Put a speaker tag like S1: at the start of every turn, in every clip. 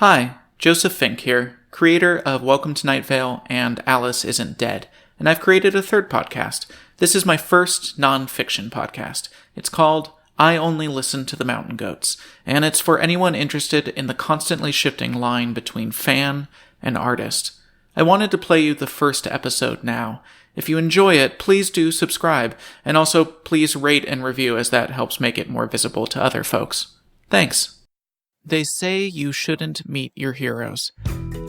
S1: Hi, Joseph Fink here, creator of Welcome to Night Vale and Alice Isn't Dead, and I've created a third podcast. This is my first non-fiction podcast. It's called I Only Listen to the Mountain Goats, and it's for anyone interested in the constantly shifting line between fan and artist. I wanted to play you the first episode now. If you enjoy it, please do subscribe, and also please rate and review as that helps make it more visible to other folks. Thanks. They say you shouldn't meet your heroes.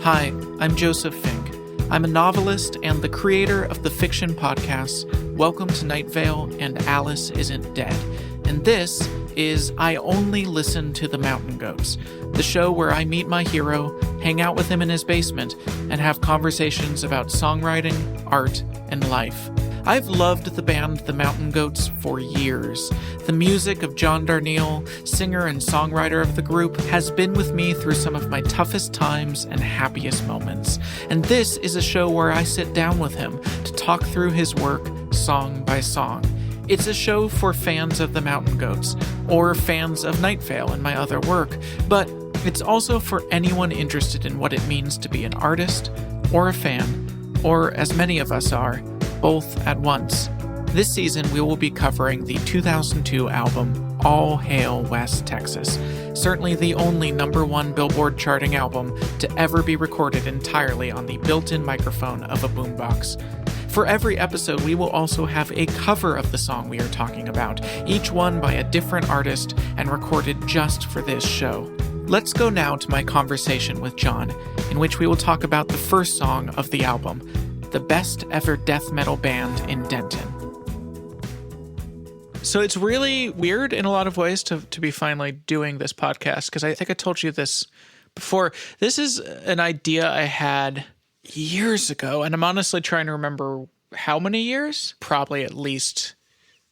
S1: Hi, I'm Joseph Fink. I'm a novelist and the creator of the fiction podcasts Welcome to Night Vale and Alice Isn't Dead. And this is I Only Listen to the Mountain Goats, the show where I meet my hero, hang out with him in his basement, and have conversations about songwriting, art, and life. I've loved the band The Mountain Goats for years. The music of John Darnielle, singer and songwriter of the group, has been with me through some of my toughest times and happiest moments. And this is a show where I sit down with him to talk through his work, song by song. It's a show for fans of The Mountain Goats, or fans of Night Vale and my other work, but it's also for anyone interested in what it means to be an artist, or a fan, or, as many of us are, both at once. This season, we will be covering the 2002 album, All Hail West Texas, certainly the only #1 Billboard charting album to ever be recorded entirely on the built-in microphone of a boombox. For every episode, we will also have a cover of the song we are talking about, each one by a different artist and recorded just for this show. Let's go now to my conversation with John, in which we will talk about the first song of the album, the best ever death metal band in Denton. So it's really weird in a lot of ways to be finally doing this podcast, because I think I told you this before. This is an idea I had years ago, and I'm honestly trying to remember how many years? Probably at least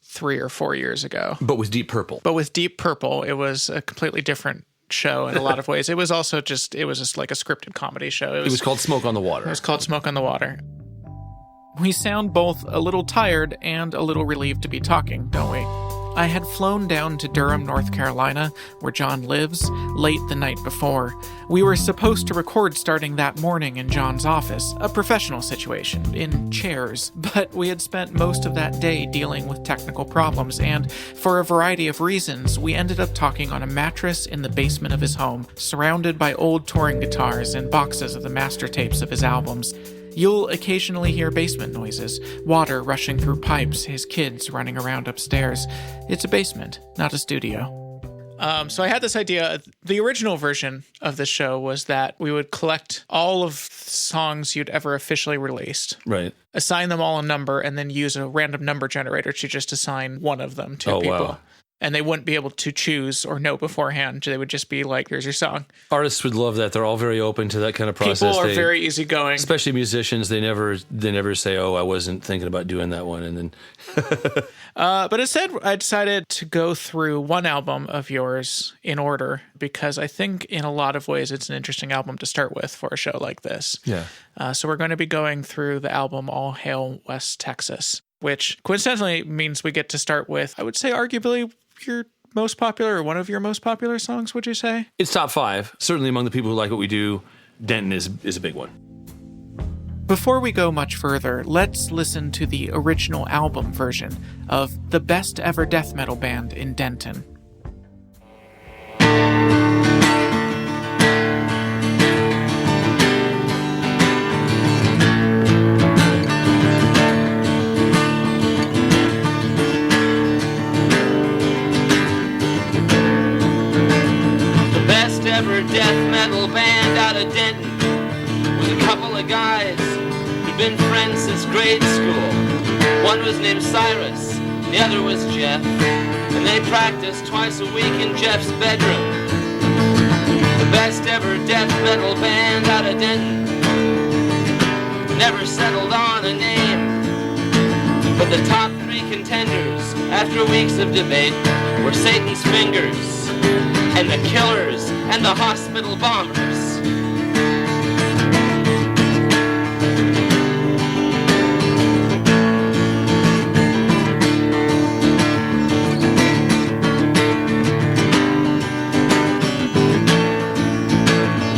S1: 3 or 4 years ago.
S2: But with Deep Purple.
S1: It was a completely different show in a lot of ways. It was just like a scripted comedy show.
S2: It was called Smoke on the Water.
S1: It was called Smoke on the Water. We sound both a little tired and a little relieved to be talking, don't we? I had flown down to Durham, North Carolina, where John lives, late the night before. We were supposed to record starting that morning in John's office, a professional situation, in chairs, but we had spent most of that day dealing with technical problems, and for a variety of reasons, we ended up talking on a mattress in the basement of his home, surrounded by old touring guitars and boxes of the master tapes of his albums. You'll occasionally hear basement noises, water rushing through pipes, his kids running around upstairs. It's a basement, not a studio. So I had this idea. The original version of the show was that we would collect all of songs you'd ever officially released.
S2: Right.
S1: Assign them all a number, and then use a random number generator to just assign one of them to people. Wow. And they wouldn't be able to choose or know beforehand. They would just be like, here's your song. Artists
S2: would love that. They're all very open to that kind of process.
S1: People are very easygoing.
S2: Especially musicians. They never say, oh, I wasn't thinking about doing that one. And then
S1: but instead, I decided to go through one album of yours in order, because I think in a lot of ways it's an interesting album to start with for a show like this.
S2: Yeah.
S1: So we're going to be going through the album All Hail West Texas, which coincidentally means we get to start with, I would say, arguably your most popular, or one of your most popular songs, would you say?
S2: It's top 5. Certainly among the people who like what we do, Denton is a big one.
S1: Before we go much further, let's listen to the original album version of the best ever death metal band in Denton.
S3: Ever death metal band out of Denton with a couple of guys who'd been friends since grade school. One was named Cyrus, the other was Jeff, and they practiced twice a week in Jeff's bedroom. The best ever death metal band out of Denton never settled on a name, but the top 3 contenders after weeks of debate were Satan's Fingers and the Killers and the Hospital Bombers.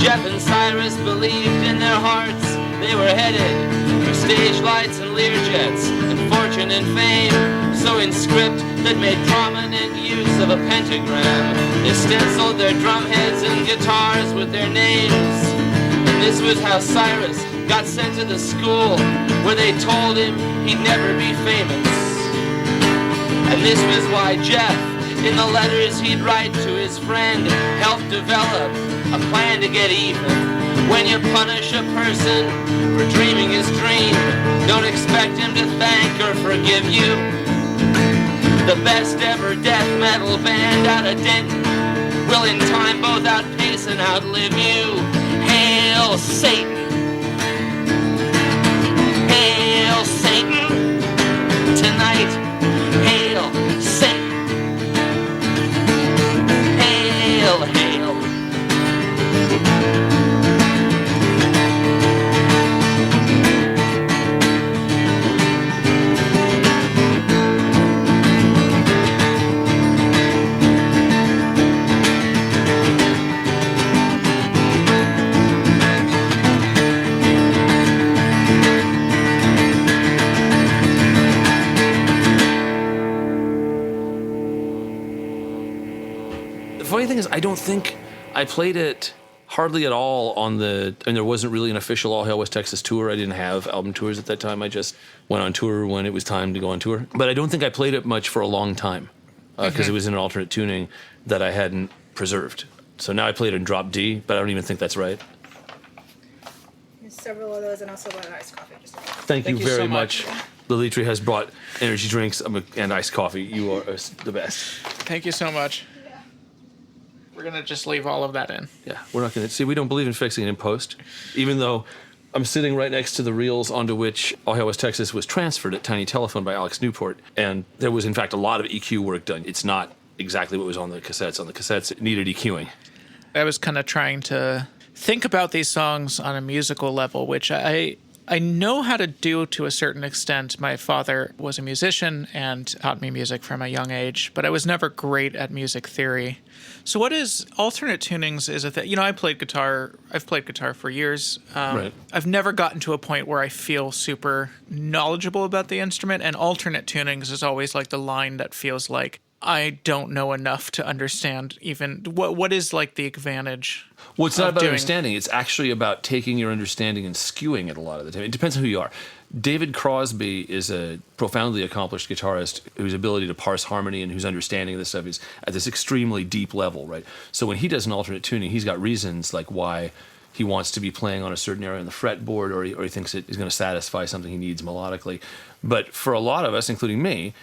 S3: Jeff Jeff and Cyrus believed in their hearts they were headed for stage lights and Learjets and fortune and fame. So in script that made prominent use of a pentagram, they stenciled their drum heads and guitars with their names. And this was how Cyrus got sent to the school where they told him he'd never be famous. And this was why Jeff, in the letters he'd write to his friend, helped develop a plan to get even. When you punish a person for dreaming his dream, don't expect him to thank or forgive you. The best ever death metal band out of Denton will in time both outpace and outlive you. Hail Satan! Hail Satan! Tonight, hail Satan! Hail, hail!
S2: The funny thing is, I don't think I played it hardly at all and there wasn't really an official All Hail West Texas tour. I didn't have album tours at that time. I just went on tour when it was time to go on tour. But I don't think I played it much for a long time because it was in an alternate tuning that I hadn't preserved. So now I play it in drop D, but I don't even think that's right.
S4: There's several of those, and also one iced coffee.
S2: Thank you
S1: you
S2: very
S1: so
S2: much.
S1: much.
S2: Lalitri has brought energy drinks and iced coffee. You are the best.
S1: Thank you so much. We're going to just leave all of that in.
S2: Yeah, we're not going to... See, we don't believe in fixing it in post, even though I'm sitting right next to the reels onto which All Hail West Texas was transferred at Tiny Telephone by Alex Newport, and there was, in fact, a lot of EQ work done. It's not exactly what was on the cassettes. On the cassettes, it needed EQing.
S1: I was kind of trying to think about these songs on a musical level, which I know how to do to a certain extent. My father was a musician and taught me music from a young age, but I was never great at music theory. So what is alternate tunings is a thing. You know, I've played guitar for years.
S2: Right.
S1: I've never gotten to a point where I feel super knowledgeable about the instrument, and alternate tunings is always like the line that feels like I don't know enough to understand even what is like the advantage.
S2: Well, it's not about understanding. It's actually about taking your understanding and skewing it a lot of the time. It depends on who you are. David Crosby is a profoundly accomplished guitarist whose ability to parse harmony and whose understanding of this stuff is at this extremely deep level, right? So when he does an alternate tuning, he's got reasons like why he wants to be playing on a certain area on the fretboard, or he thinks it is going to satisfy something he needs melodically. But for a lot of us, including me,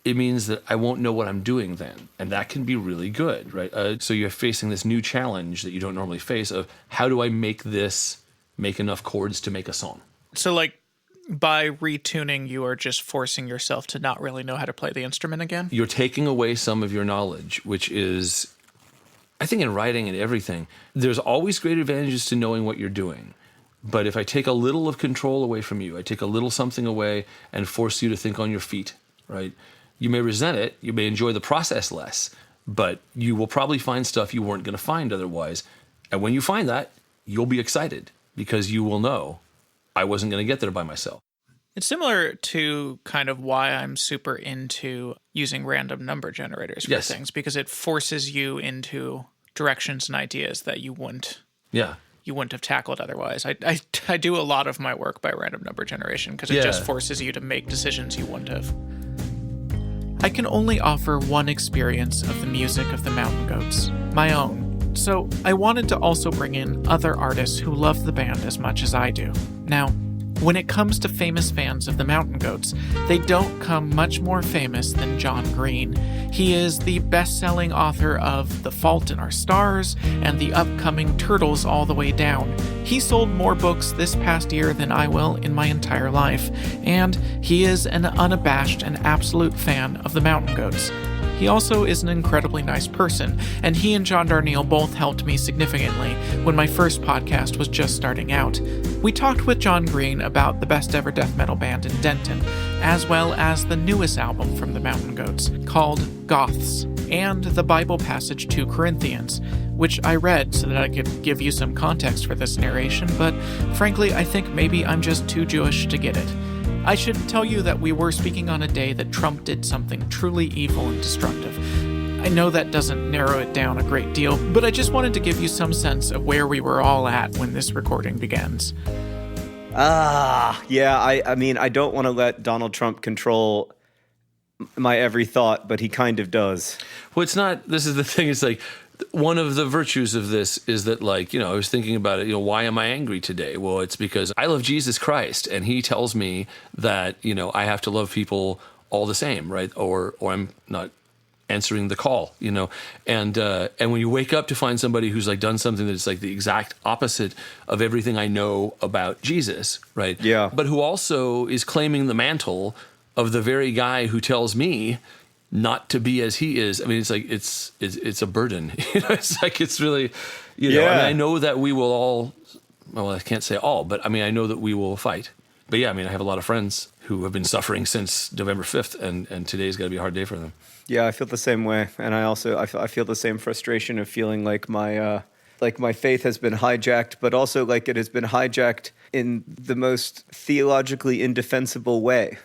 S2: it means that I won't know what I'm doing then. And that can be really good, right? So you're facing this new challenge that you don't normally face of how do I make enough chords to make a song?
S1: So like by retuning, you are just forcing yourself to not really know how to play the instrument again?
S2: You're taking away some of your knowledge, which is, I think in writing and everything, there's always great advantages to knowing what you're doing. But if I take a little of control away from you, I take a little something away and force you to think on your feet, right? You may resent it, you may enjoy the process less, but you will probably find stuff you weren't going to find otherwise. And when you find that, you'll be excited because you will know I wasn't going to get there by myself.
S1: It's similar to kind of why I'm super into using random number generators for things, because it forces you into directions and ideas that you wouldn't have tackled otherwise. I do a lot of my work by random number generation because it just forces you to make decisions you wouldn't have. I can only offer one experience of the music of the Mountain Goats, my own. So I wanted to also bring in other artists who love the band as much as I do. Now, when it comes to famous fans of the Mountain Goats, they don't come much more famous than John Green. He is the best-selling author of The Fault in Our Stars and the upcoming Turtles All the Way Down. He sold more books this past year than I will in my entire life, and he is an unabashed and absolute fan of the Mountain Goats. He also is an incredibly nice person, and he and John Darnielle both helped me significantly when my first podcast was just starting out. We talked with John Green about the best ever death metal band in Denton, as well as the newest album from the Mountain Goats, called Goths, and the Bible passage 2 Corinthians, which I read so that I could give you some context for this narration, but frankly, I think maybe I'm just too Jewish to get it. I should tell you that we were speaking on a day that Trump did something truly evil and destructive. I know that doesn't narrow it down a great deal, but I just wanted to give you some sense of where we were all at when this recording begins.
S5: Yeah, I mean, I don't want to let Donald Trump control my every thought, but he kind of does.
S2: Well, it's not, this is the thing, it's like, one of the virtues of this is that, like, I was thinking about it, why am I angry today? Well, it's because I love Jesus Christ, and he tells me that, I have to love people all the same, right? Or I'm not answering the call, and when you wake up to find somebody who's like done something that's like the exact opposite of everything I know about Jesus, right?
S5: Yeah.
S2: But who also is claiming the mantle of the very guy who tells me not to be as he is. I mean, it's like it's a burden. It's like it's really,
S5: Yeah.
S2: I mean, I know that we will all. Well, I can't say all, but I mean, I know that we will fight. But yeah, I mean, I have a lot of friends who have been suffering since November 5th, and today's got to be a hard day for them.
S5: Yeah, I feel the same way, and I feel the same frustration of feeling like my faith has been hijacked, but also like it has been hijacked in the most theologically indefensible way.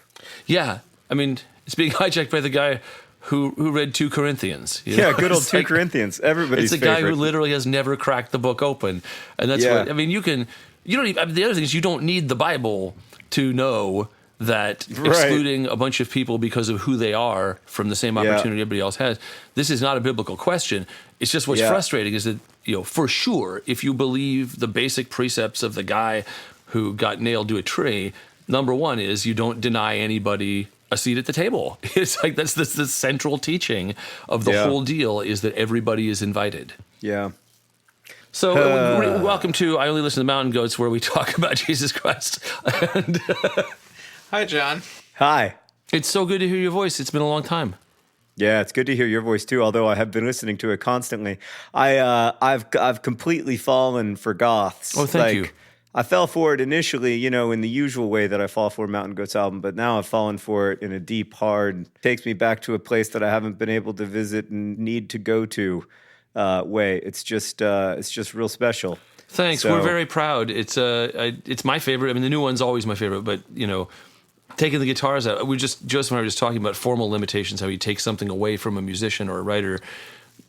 S2: Yeah, I mean, it's being hijacked by the guy who read 2 Corinthians.
S5: Yeah, good old
S2: It's
S5: 2
S2: like,
S5: Corinthians. Everybody's
S2: It's a guy
S5: favorite.
S2: who literally has never cracked the book open, and that's
S5: Yeah.
S2: what I mean. You don't even. I mean, the other thing is you don't need the Bible to know that
S5: Right.
S2: excluding a bunch of people because of who they are from the same opportunity everybody else has. This is not a biblical question. It's just what's frustrating is that for sure, if you believe the basic precepts of the guy who got nailed to a tree, number one is you don't deny anybody a seat at the table. It's like that's the central teaching of the whole deal is that everybody is invited.
S5: Yeah.
S2: So welcome to I Only Listen to Mountain Goats, where we talk about Jesus Christ. And
S1: Hi, John.
S5: Hi.
S2: it's so good to hear your voice. It's been a long time.
S5: Yeah, it's good to hear your voice too. Although I have been listening to it constantly, I've completely fallen for goths.
S2: Oh, thank you.
S5: I fell for it initially, in the usual way that I fall for a Mountain Goats album, but now I've fallen for it in a deep, hard, takes me back to a place that I haven't been able to visit and need to go to way. It's just real special.
S2: Thanks.
S5: So-
S2: We're very proud. It's my favorite. I mean, the new one's always my favorite, but taking the guitars out, Joseph and I were just talking about formal limitations, how you take something away from a musician or a writer,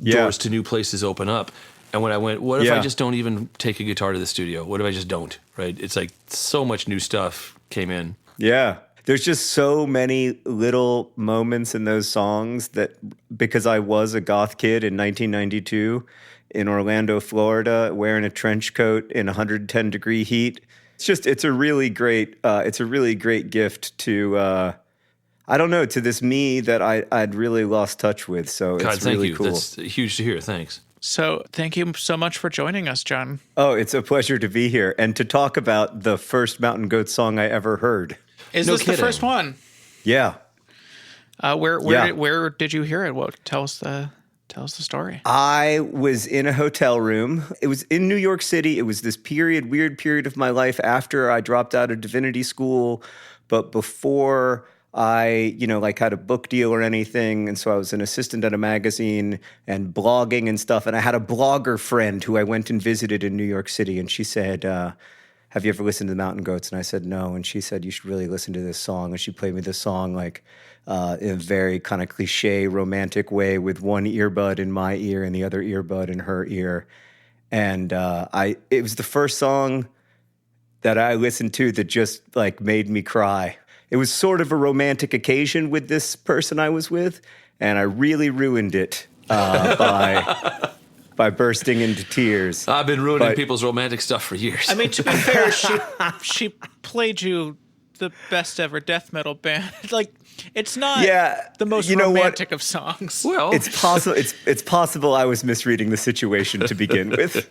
S2: doors to new places open up. And when I went, what if I just don't even take a guitar to the studio? What if I just don't, right? It's like so much new stuff came in.
S5: Yeah. There's just so many little moments in those songs that, because I was a goth kid in 1992 in Orlando, Florida, wearing a trench coat in 110-degree heat, it's a really great gift to, I don't know, to this me that I'd really lost touch with. So
S2: God,
S5: it's
S2: thank
S5: really
S2: you.
S5: cool.
S2: That's huge to hear. Thanks.
S1: So thank you so much for joining us, John.
S5: Oh, it's a pleasure to be here and to talk about the first Mountain Goat song I ever heard.
S1: Is
S2: No
S1: this
S2: kidding.
S1: the first one?
S5: Yeah.
S1: Where did you hear it? Tell us the story.
S5: I was in a hotel room. It was in New York City. It was this weird period of my life after I dropped out of divinity school, but before I, had a book deal or anything. And so I was an assistant at a magazine and blogging and stuff. And I had a blogger friend who I went and visited in New York City. And she said, have you ever listened to the Mountain Goats? And I said, no. And she said, you should really listen to this song. And she played me this song in a very kind of cliche romantic way with one earbud in my ear and the other earbud in her ear. And it was the first song that I listened to that just made me cry. It was sort of a romantic occasion with this person I was with, and I really ruined it by bursting into tears.
S2: I've been ruining people's romantic stuff for years.
S1: I mean, to be fair, she played you the best ever death metal band. It's not the most romantic of songs.
S2: well,
S5: It's possible. It's possible I was misreading the situation to begin with.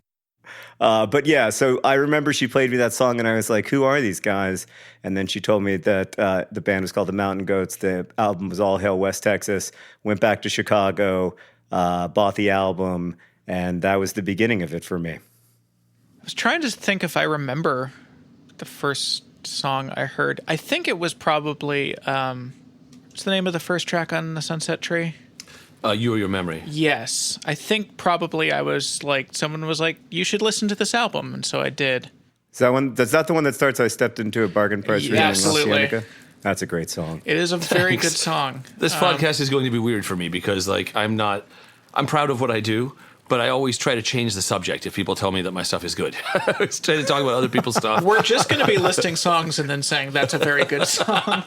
S5: But yeah, so I remember she played me that song, and I was like, "Who are these guys?" And then she told me that the band was called the Mountain Goats. The album was All Hail West Texas. Went back to Chicago, bought the album, and that was the beginning of it for me.
S1: I was trying to think if I remember the first song I heard. I think it was probably, what's the name of the first track on The Sunset Tree?
S2: You Or Your Memory.
S1: Yes. I think probably I was like, someone was like, you should listen to this album. And so I did.
S5: Is that the one that starts, I stepped into a bargain price
S1: Yeah,
S5: reading in
S1: absolutely.
S5: La Cienega? That's a great song.
S1: It is a very good song.
S2: This podcast is going to be weird for me because, like, I'm proud of what I do, but I always try to change the subject if people tell me that my stuff is good. I always try to talk about other people's stuff.
S1: We're just going to be listing songs and then saying that's a very good song.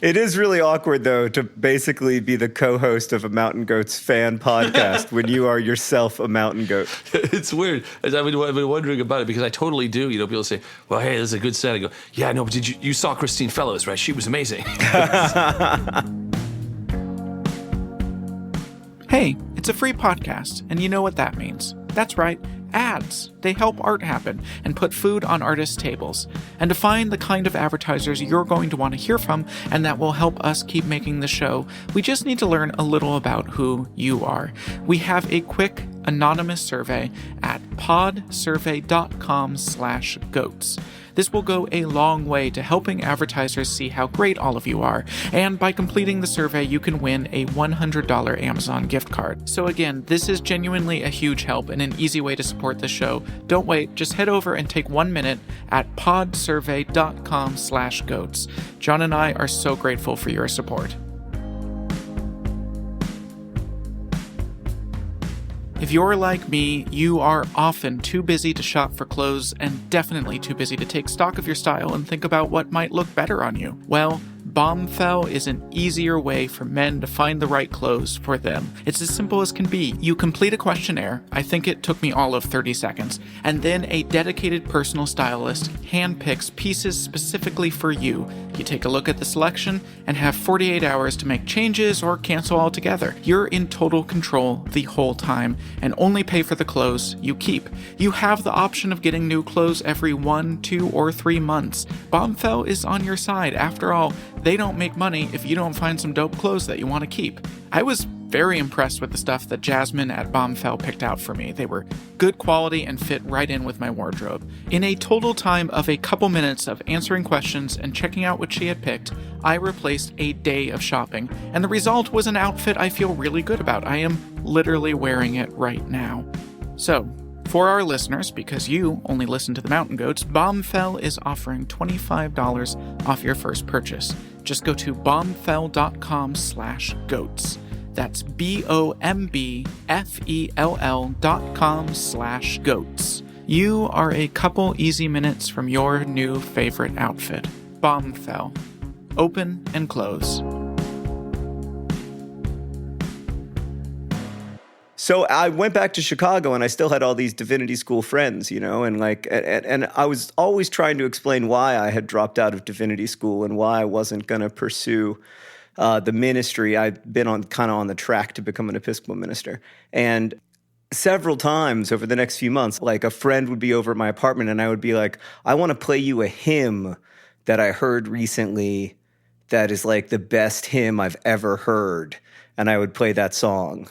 S5: It is really awkward, though, to basically be the co-host of a Mountain Goats fan podcast when you are yourself a mountain goat.
S2: It's weird. I've been wondering about it because I totally do. You know, people say, well, hey, this is a good set. I go, yeah, no, but you saw Christine Fellows, right? She was amazing.
S1: Hey, it's a free podcast, and you know what that means. That's right, ads. They help art happen and put food on artists' tables. And to find the kind of advertisers you're going to want to hear from and that will help us keep making the show, we just need to learn a little about who you are. We have a quick, anonymous survey at podsurvey.com/goats. This will go a long way to helping advertisers see how great all of you are, and by completing the survey, you can win a $100 Amazon gift card. So again, this is genuinely a huge help and an easy way to support the show. Don't wait, just head over and take 1 minute at podsurvey.com/goats. John and I are so grateful for your support. If you're like me, you are often too busy to shop for clothes and definitely too busy to take stock of your style and think about what might look better on you. Well, Bombfell is an easier way for men to find the right clothes for them. It's as simple as can be. You complete a questionnaire, I think it took me all of 30 seconds, and then a dedicated personal stylist handpicks pieces specifically for you. You take a look at the selection and have 48 hours to make changes or cancel altogether. You're in total control the whole time and only pay for the clothes you keep. You have the option of getting new clothes every 1, 2, or 3 months. Bombfell is on your side. After all, they don't make money if you don't find some dope clothes that you want to keep. I was very impressed with the stuff that Jasmine at Bombfell picked out for me. They were good quality and fit right in with my wardrobe. In a total time of a couple minutes of answering questions and checking out what she had picked, I replaced a day of shopping, and the result was an outfit I feel really good about. I am literally wearing it right now. So, for our listeners, because you only listen to the Mountain Goats, Bombfell is offering $25 off your first purchase. Just go to bombfell.com/goats. That's BOMBFELL.com/goats. You are a couple easy minutes from your new favorite outfit. Bombfell. Open and close.
S5: So I went back to Chicago and I still had all these divinity school friends, you know, and I was always trying to explain why I had dropped out of divinity school and why I wasn't going to pursue the ministry. I'd been on the track to become an Episcopal minister. And several times over the next few months, like a friend would be over at my apartment and I would be like, I want to play you a hymn that I heard recently that is like the best hymn I've ever heard. And I would play that song.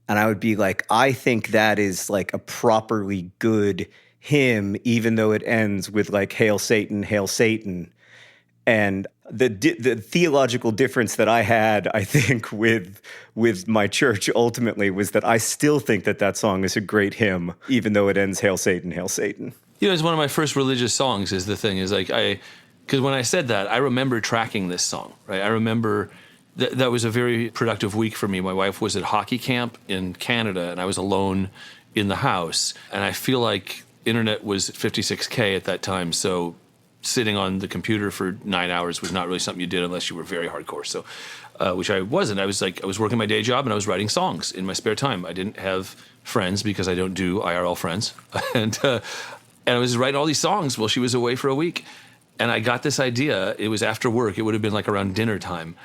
S5: And I would be like, I think that is like a properly good hymn, even though it ends with like, Hail Satan, Hail Satan. And the theological difference that I had, I think, with my church ultimately was that I still think that song is a great hymn, even though it ends, Hail Satan, Hail Satan.
S2: You know, it's one of my first religious songs is the thing, is like, because when I said that, I remember tracking this song, right? I remember that was a very productive week for me. My wife was at hockey camp in Canada, and I was alone in the house. And I feel like internet was 56K at that time, so sitting on the computer for 9 hours was not really something you did unless you were very hardcore. So, which I wasn't. I was working my day job, and I was writing songs in my spare time. I didn't have friends because I don't do IRL friends. And I was writing all these songs while she was away for a week. And I got this idea. It was after work. It would have been like around dinner time.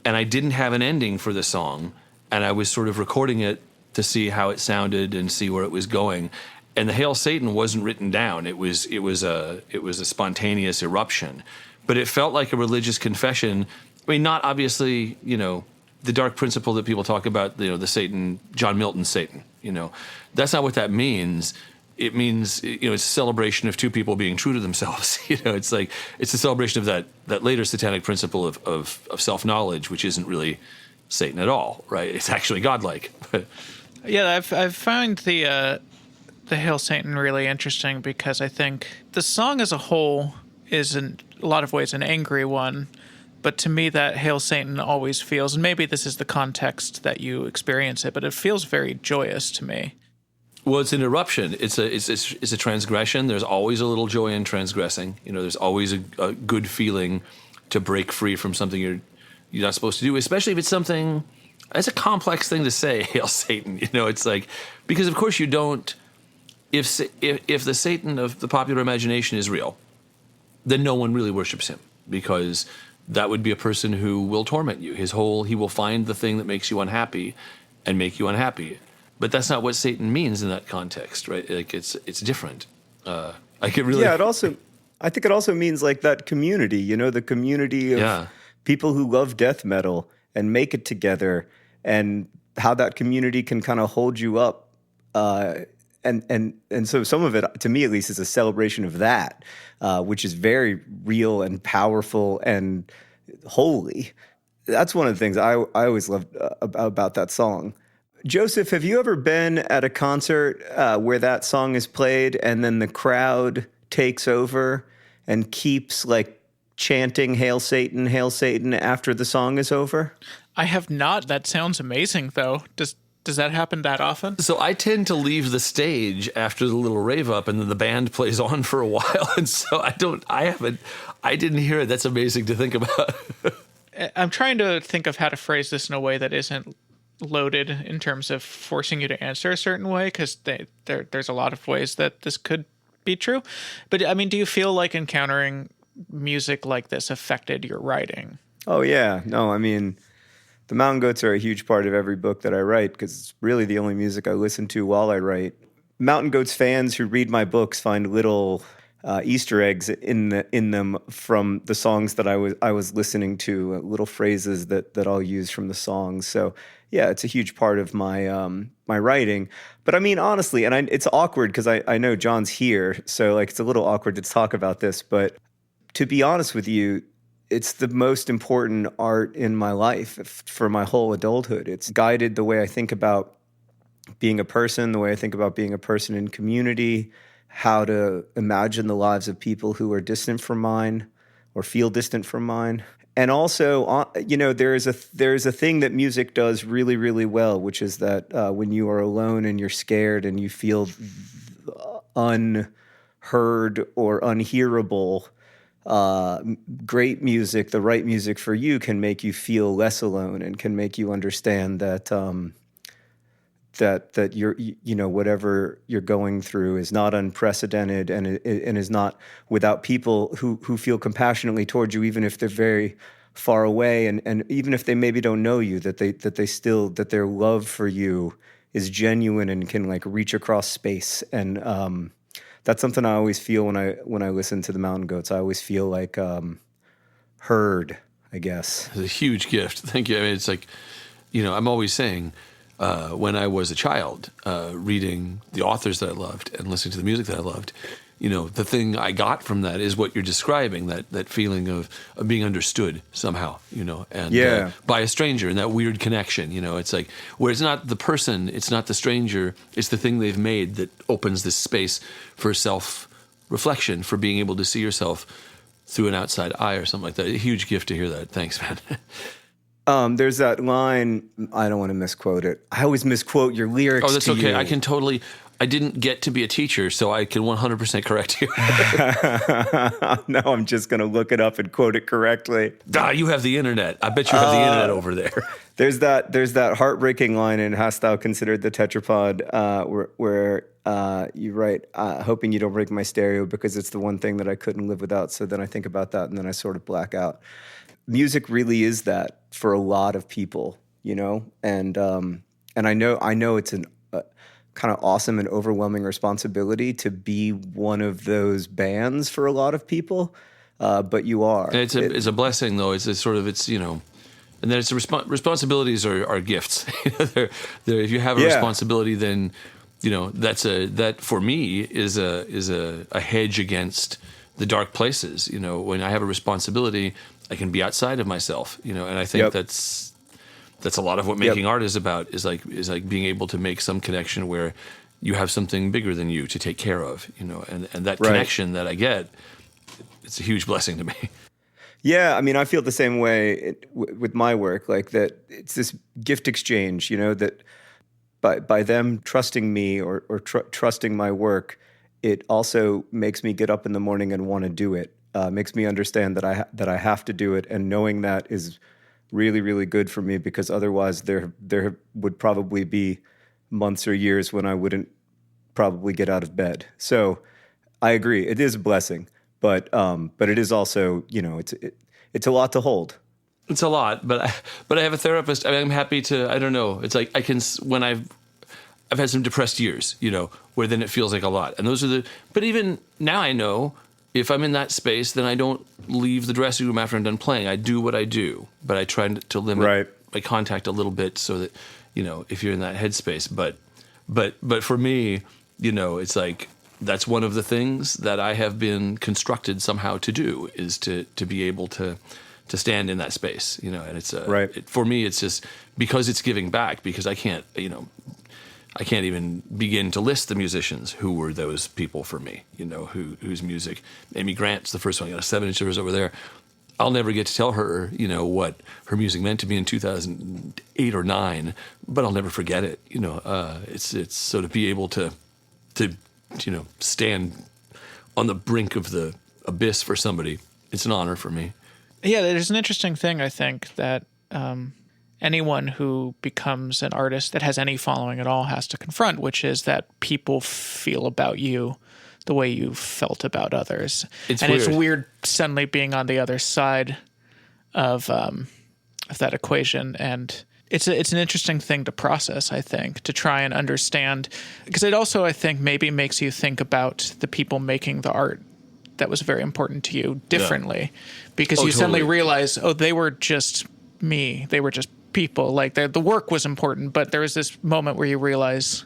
S2: And I didn't have an ending for the song, and I was sort of recording it to see how it sounded and see where it was going. And the Hail Satan wasn't written down; it was a spontaneous eruption, but it felt like a religious confession. I mean, not obviously, you know, the dark principle that people talk about, you know, the Satan, John Milton's Satan. You know, that's not what that means. it means, it's a celebration of two people being true to themselves. It's like, it's a celebration of that later satanic principle of self-knowledge, which isn't really Satan at all, right? It's actually godlike.
S1: Yeah, I've found the Hail Satan really interesting because I think the song as a whole is in a lot of ways an angry one, but to me that Hail Satan always feels, and maybe this is the context that you experience it, but it feels very joyous to me.
S2: Well, it's an eruption. It's a transgression. There's always a little joy in transgressing. There's always a good feeling to break free from something you're not supposed to do, especially if it's something. It's a complex thing to say, Hail Satan. It's like, because of course you don't. If the Satan of the popular imagination is real, then no one really worships him, because that would be a person who will torment you. He will find the thing that makes you unhappy and make you unhappy. But that's not what Satan means in that context, right? Like it's different. I think it also means like that community, the community of people who love death metal and make it together, and how that community can kind of hold you up. And so some of it, to me at least, is a celebration of that, which is very real and powerful and holy. That's one of the things I always loved about that song. Joseph, have you ever been at a concert where that song is played and then the crowd takes over and keeps like chanting Hail Satan after the song is over?
S1: I have not. That sounds amazing, though. Does that happen that often?
S2: So I tend to leave the stage after the little rave up, and then the band plays on for a while, and so I didn't hear it. That's amazing to think about.
S1: I'm trying to think of how to phrase this in a way that isn't loaded in terms of forcing you to answer a certain way, because there's a lot of ways that this could be true. But I mean, do you feel like encountering music like this affected your writing?
S5: Oh yeah, no, I mean, the Mountain Goats are a huge part of every book that I write because it's really the only music I listen to while I write. Mountain Goats fans who read my books find little Easter eggs in them from the songs that I was listening to, little phrases that I'll use from the songs. So yeah, it's a huge part of my my writing. But I mean, honestly, and it's awkward because I know John's here, so like it's a little awkward to talk about this. But to be honest with you, it's the most important art in my life for my whole adulthood. It's guided the way I think about being a person, the way I think about being a person in community, how to imagine the lives of people who are distant from mine or feel distant from mine. And also, there is a thing that music does really, really well, which is that when you are alone and you're scared and you feel unheard or unhearable, great music, the right music for you, can make you feel less alone and can make you understand that that you're, whatever you're going through is not unprecedented and is not without people who feel compassionately towards you, even if they're very far away, and even if they maybe don't know you, that their love for you is genuine and can like reach across space. And that's something I always feel when I listen to the Mountain Goats. I always feel like heard, I guess.
S2: It's a huge gift. Thank you. I mean, it's like, I'm always saying, when I was a child, reading the authors that I loved and listening to the music that I loved, the thing I got from that is what you're describing, that feeling of being understood somehow, and by a stranger, and that weird connection, it's like, where it's not the person, it's not the stranger, it's the thing they've made that opens this space for self-reflection, for being able to see yourself through an outside eye or something like that. A huge gift to hear that. Thanks, man.
S5: There's that line, I don't want to misquote it. I always misquote your lyrics.
S2: Oh, that's
S5: to
S2: okay.
S5: You.
S2: I didn't get to be a teacher, so I can 100% correct you.
S5: No, I'm just going to look it up and quote it correctly.
S2: You have the internet. I bet you have the internet over there.
S5: There's that heartbreaking line in Hast Thou Considered the Tetrapod where you write, hoping you don't break my stereo because it's the one thing that I couldn't live without. So then I think about that and then I sort of black out. Music really is that for a lot of people, and I know it's a kind of awesome and overwhelming responsibility to be one of those bands for a lot of people, but you are.
S2: It's a blessing, though. And then it's responsibilities are gifts. If you have a responsibility, then that for me is a hedge against the dark places. When I have a responsibility, I can be outside of myself. And I think that's a lot of what making art is about. Is like being able to make some connection where you have something bigger than you to take care of. And that connection that I get, it's a huge blessing to me.
S5: Yeah, I mean, I feel the same way with my work. Like that, it's this gift exchange. That. By them trusting me or trusting my work, it also makes me get up in the morning and want to do it. Makes me understand that I have to do it, and knowing that is really, really good for me, because otherwise there would probably be months or years when I wouldn't probably get out of bed. So I agree, it is a blessing, but it is also, it's a lot to hold.
S2: It's a lot, but I have a therapist. I'm happy to. I don't know. It's like I can when I've had some depressed years, where then it feels like a lot. And those are But even now, I know if I'm in that space, then I don't leave the dressing room after I'm done playing. I do what I do, but I try to limit my contact a little bit so that if you're in that headspace. But for me, it's like that's one of the things that I have been constructed somehow to do, is to be able to stand in that space, and it's for me, it's just because it's giving back, because I can't even begin to list the musicians who were those people for me, whose music. Amy Grant's the first one, 7-inch hers over there. I'll never get to tell her, what her music meant to me in 2008 or 9, but I'll never forget it. It's so to be able to stand on the brink of the abyss for somebody, it's an honor for me.
S1: Yeah, there's an interesting thing, I think, that anyone who becomes an artist that has any following at all has to confront, which is that people feel about you the way you felt about others. It's weird suddenly being on the other side of that equation, and it's an interesting thing to process, I think, to try and understand, because it also, I think, maybe makes you think about the people making the art that was very important to you differently, because you suddenly realize, they were just me. They were just people. Like the work was important, but there was this moment where you realize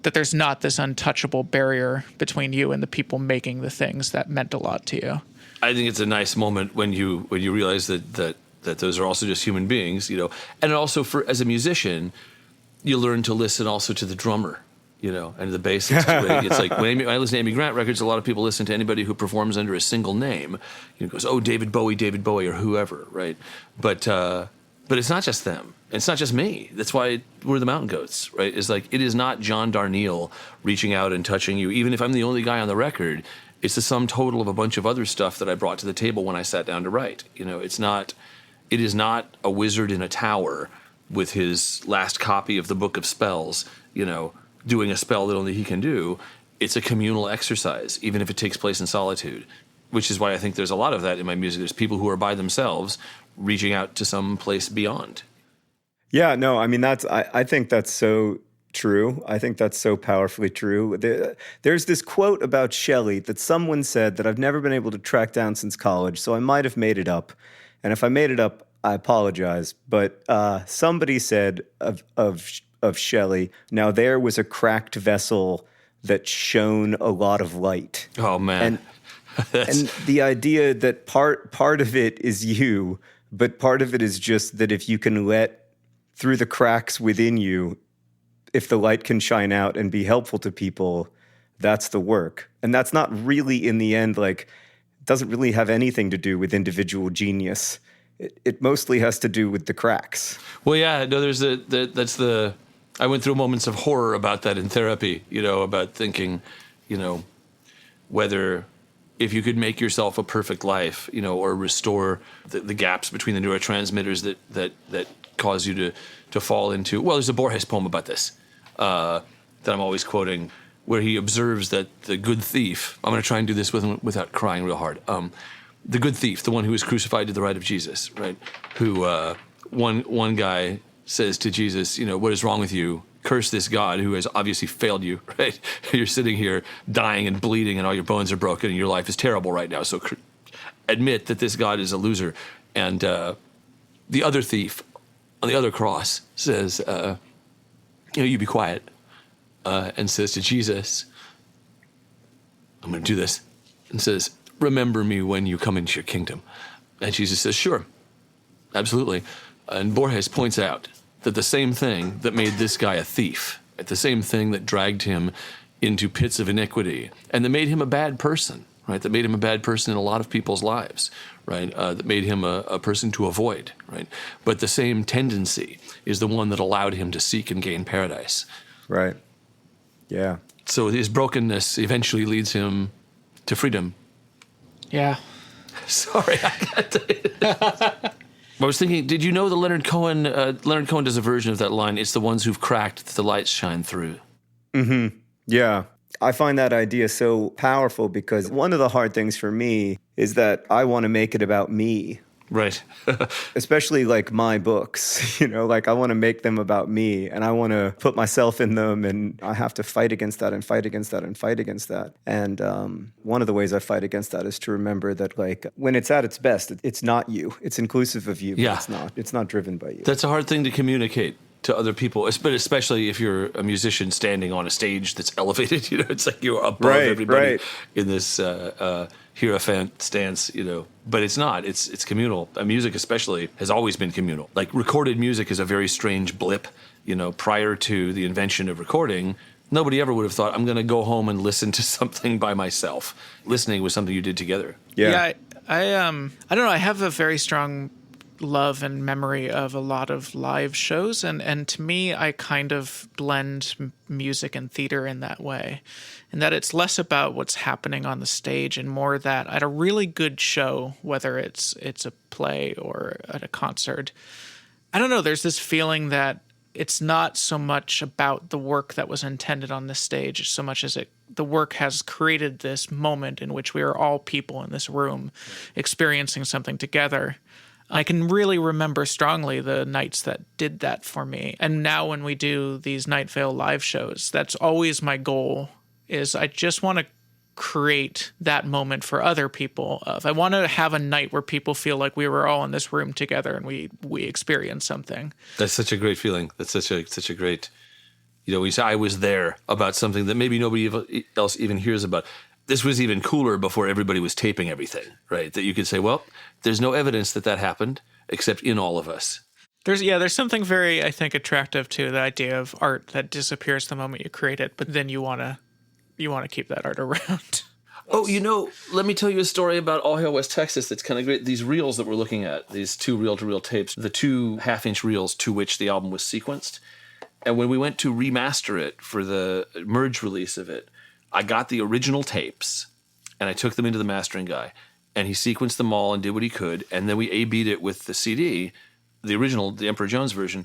S1: that there's not this untouchable barrier between you and the people making the things that meant a lot to you.
S2: I think it's a nice moment when you realize that those are also just human beings, and also as a musician, you learn to listen also to the drummer. And the basics. It's like when I listen to Amy Grant records, a lot of people listen to anybody who performs under a single name. It goes, David Bowie, or whoever, right? But it's not just them. It's not just me. That's why we're the Mountain Goats, right? It's like, it is not John Darnielle reaching out and touching you. Even if I'm the only guy on the record, it's the sum total of a bunch of other stuff that I brought to the table when I sat down to write. It is not a wizard in a tower with his last copy of the Book of Spells, doing a spell that only he can do. It's a communal exercise, even if it takes place in solitude, which is why I think there's a lot of that in my music. There's people who are by themselves reaching out to some place beyond. Yeah, no, I mean, I think that's so true. I think that's so powerfully true. There's this quote about Shelley that someone said that I've never been able to track down since college, so I might have made it up. And if I made it up, I apologize. But somebody said of Shelley, now there was a cracked vessel that shone a lot of light. Oh, man. And the idea that part of it is you, but part of it is just that if you can let through the cracks within you, if the light can shine out and be helpful to people, that's the work. And that's not really, in the end, like, it doesn't really have anything to do with individual genius. It mostly has to do with the cracks. Well, yeah, no, I went through moments of horror about that in therapy, about thinking, whether if you could make yourself a perfect life, or restore the gaps between the neurotransmitters that cause you to fall into. Well, there's a Borges poem about this that I'm always quoting, where he observes that the good thief, I'm going to try and do this without crying real hard, the good thief, the one who was crucified to the right of Jesus, right, who one guy says to Jesus, what is wrong with you? Curse this God who has obviously failed you, right? You're sitting here dying and bleeding and all your bones are broken and your life is terrible right now. So admit that this God is a loser. And the other thief on the other cross says, you be quiet. and says to Jesus, I'm going to do this, and says, remember me when you come into your kingdom. And Jesus says, sure, absolutely. And Borges points out that the same thing that made this guy a thief, the same thing that dragged him into pits of iniquity, and that made him a bad person, right? That made him a bad person in a lot of people's lives, right? That made him a person to avoid, right? But the same tendency is the one that allowed him to seek and gain paradise.
S5: Right. Yeah.
S2: So his brokenness eventually leads him to freedom.
S1: Yeah.
S2: Sorry, I got to. I was thinking, did you know that Leonard Cohen does a version of that line, it's the ones who've cracked that the lights shine through.
S5: Mm-hmm. Yeah. I find that idea so powerful because one of the hard things for me is that I want to make it about me.
S2: Right.
S5: Especially like my books, like I want to make them about me and I want to put myself in them and I have to fight against that and fight against that and fight against that. And one of the ways I fight against that is to remember that like when it's at its best, it's not you. It's inclusive of you,
S2: yeah.
S5: But it's not driven by you.
S2: That's a hard thing to communicate to other people, but especially if you're a musician standing on a stage that's elevated, it's like you're above everybody in this hierophant stance, but it's not. It's communal. Music especially has always been communal. Like recorded music is a very strange blip. Prior to the invention of recording, nobody ever would have thought, I'm going to go home and listen to something by myself. Listening was something you did together.
S1: Yeah, I don't know. I have a very strong love and memory of a lot of live shows, and to me I kind of blend music and theater in that way, and that it's less about what's happening on the stage and more that at a really good show, whether it's a play or at a concert, I don't know, there's this feeling that it's not so much about the work that was intended on the stage so much as the work has created this moment in which we are all people in this room experiencing something together. I can really remember strongly the nights that did that for me. And now when we do these Night Vale live shows, that's always my goal, is I just want to create that moment for other people. I want to have a night where people feel like we were all in this room together and we experienced something.
S2: That's such a great feeling. That's such a great, we say I was there about something that maybe nobody else even hears about. This was even cooler before everybody was taping everything, right? That you could say, well, there's no evidence that happened except in all of us.
S1: There's something very, I think, attractive to the idea of art that disappears the moment you create it, but then you want to keep that art around.
S2: Oh, let me tell you a story about All Hail West Texas that's kind of great. These reels that we're looking at, these 2 reel-to-reel tapes, the 2 half-inch reels to which the album was sequenced. And when we went to remaster it for the merge release of it, I got the original tapes, and I took them into the mastering guy, and he sequenced them all and did what he could, and then we A-B'd it with the CD, the original, the Emperor Jones version,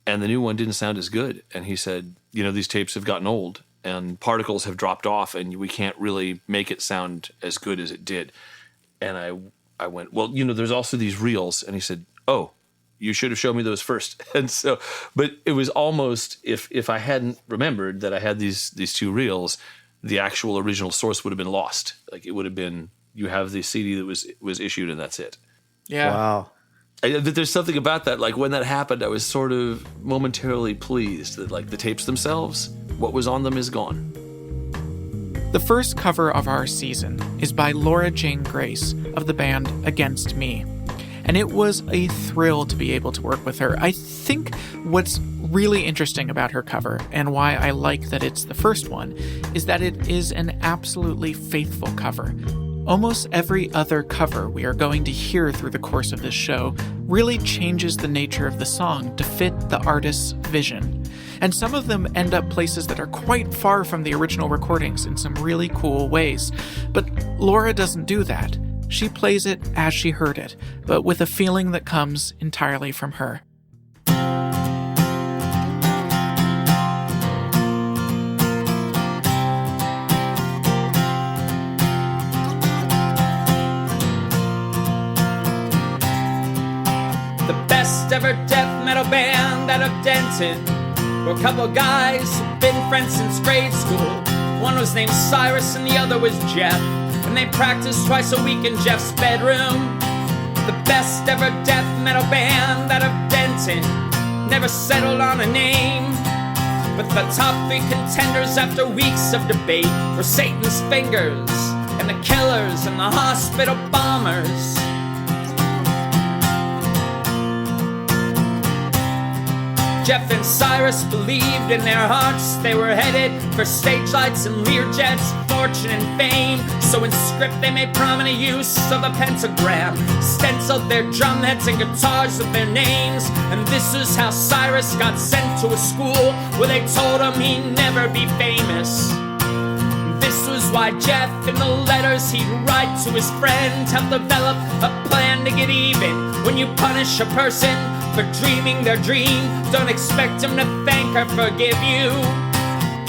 S2: and the new one didn't sound as good. And he said, these tapes have gotten old, and particles have dropped off, and we can't really make it sound as good as it did. And I went, well, there's also these reels, and he said, oh, you should have shown me those first. And so, but it was almost, if I hadn't remembered that I had these 2 reels, the actual original source would have been lost. Like it would have been, you have the CD that was issued and that's it.
S1: Yeah.
S5: Wow.
S2: There's something about that. Like when that happened, I was sort of momentarily pleased that like the tapes themselves, what was on them is gone.
S1: The first cover of our season is by Laura Jane Grace of the band Against Me. And it was a thrill to be able to work with her. I think what's really interesting about her cover, and why I like that it's the first one, is that it is an absolutely faithful cover. Almost every other cover we are going to hear through the course of this show really changes the nature of the song to fit the artist's vision. And some of them end up places that are quite far from the original recordings in some really cool ways. But Laura doesn't do that. She plays it as she heard it, but with a feeling that comes entirely from her.
S3: The best ever death metal band out of Denton were a couple of guys who'd been friends since grade school. One was named Cyrus and the other was Jeff, and they practiced twice a week in Jeff's bedroom. The best ever death metal band out of Denton never settled on a name.
S6: But the top three contenders after weeks of debate were Satan's fingers, and the killers, and the hospital bombers. Jeff and Cyrus believed in their hearts they were headed for stage lights and Learjets, fortune and fame. So in script they made prominent use of the pentagram, stenciled their drum heads and guitars with their names. And this is how Cyrus got sent to a school where they told him he'd never be famous. This was why Jeff, in the letters he'd write to his friend, helped develop a plan to get even. When you punish a person for dreaming their dream, don't expect him to thank or forgive you.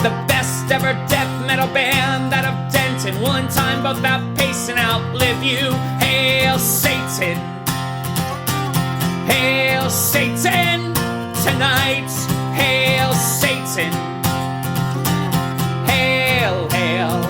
S6: The best ever death metal band out of Denton will in time both outpace and outlive you. Hail Satan! Hail Satan! Tonight, hail Satan! Hail, hail!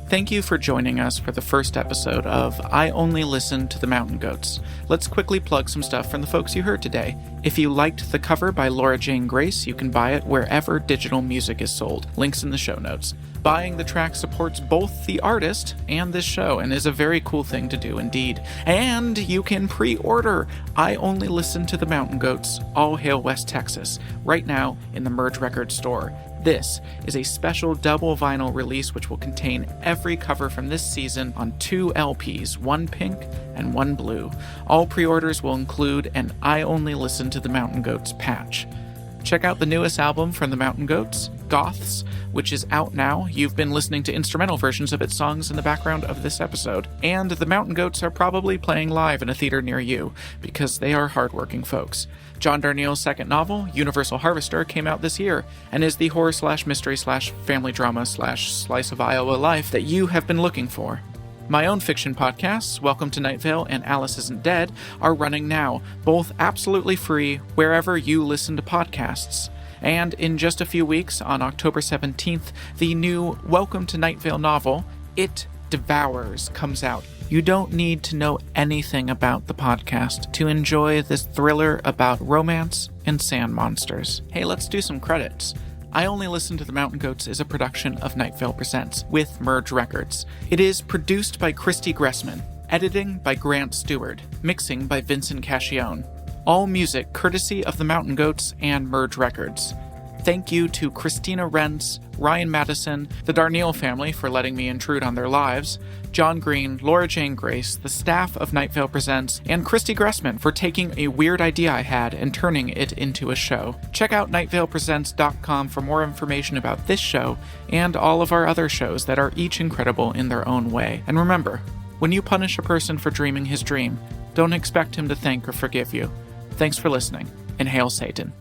S1: Thank you for joining us for the first episode of I Only Listen to the Mountain Goats. Let's quickly plug some stuff from the folks you heard today. If you liked the cover by Laura Jane Grace, you can buy it wherever digital music is sold. Links in the show notes. Buying the track supports both the artist and this show and is a very cool thing to do indeed. And you can pre-order I Only Listen to the Mountain Goats, All Hail West Texas, right now in the Merge Records store. This is a special double vinyl release which will contain every cover from this season on 2 LPs, one pink and one blue. All pre-orders will include an I Only Listen to the Mountain Goats patch. Check out the newest album from the Mountain Goats, Goths, which is out now. You've been listening to instrumental versions of its songs in the background of this episode. And the Mountain Goats are probably playing live in a theater near you, because they are hardworking folks. John Darnielle's second novel, Universal Harvester, came out this year, and is the horror/mystery/family drama/slice of Iowa life that you have been looking for. My own fiction podcasts, Welcome to Night Vale and Alice Isn't Dead, are running now, both absolutely free wherever you listen to podcasts. And in just a few weeks, on October 17th, the new Welcome to Night Vale novel, It Devours, comes out. You don't need to know anything about the podcast to enjoy this thriller about romance and sand monsters. Hey, let's do some credits. I Only Listen to the Mountain Goats is a production of Night Vale Presents with Merge Records. It is produced by Christy Gressman, editing by Grant Stewart, mixing by Vincent Cascione. All music courtesy of the Mountain Goats and Merge Records. Thank you to Christina Rentz, Ryan Madison, the Darnielle family for letting me intrude on their lives, John Green, Laura Jane Grace, the staff of Night Vale Presents, and Christy Gressman for taking a weird idea I had and turning it into a show. Check out nightvalepresents.com for more information about this show and all of our other shows that are each incredible in their own way. And remember, when you punish a person for dreaming his dream, don't expect him to thank or forgive you. Thanks for listening, and hail Satan.